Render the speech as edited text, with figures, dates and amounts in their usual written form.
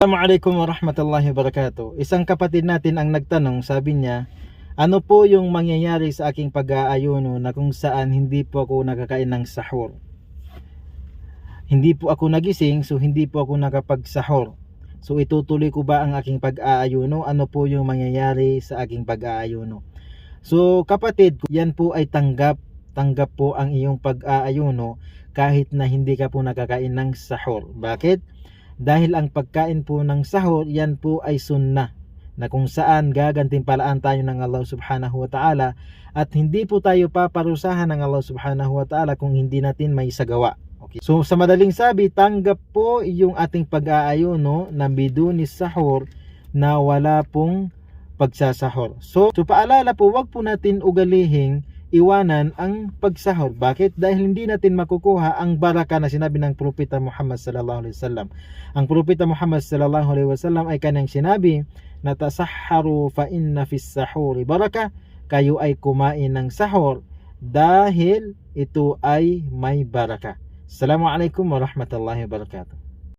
Assalamualaikum warahmatullahi wabarakatuh. Isang kapatid natin ang nagtanong, sabi niya, ano po yung mangyayari sa aking pag-aayuno na kung saan hindi po ako nakakain ng sahur? Hindi po ako nagising, so hindi po ako nakapagsahur. So itutuloy ko ba ang aking pag-aayuno? Ano po yung mangyayari sa aking pag-aayuno? So kapatid, yan po ay tanggap po ang iyong pag-aayuno kahit na hindi ka po nakakain ng sahur. Bakit? Dahil ang pagkain po ng sahur, yan po ay sunnah na kung saan gagantimpalaan tayo ng Allah subhanahu wa ta'ala at hindi po tayo paparusahan ng Allah subhanahu wa ta'ala kung hindi natin may sagawa. Okay. So sa madaling sabi, tanggap po yung ating pag-aayuno na bidunis sahur, na wala pong pagsasahur. So paalala po, wag po natin ugalihing iwanan ang pagsahur. Bakit? Dahil hindi natin makukuha ang baraka na sinabi ng Propeta Muhammad sallallahu alaihi wasallam. Ang Propeta Muhammad sallallahu alaihi wasallam ay kanyang sinabi na tasahharu fa inna fis sahuri baraka, kayo ay kumain ng sahur dahil ito ay may baraka. Assalamualaikum warahmatullahi wabarakatuh.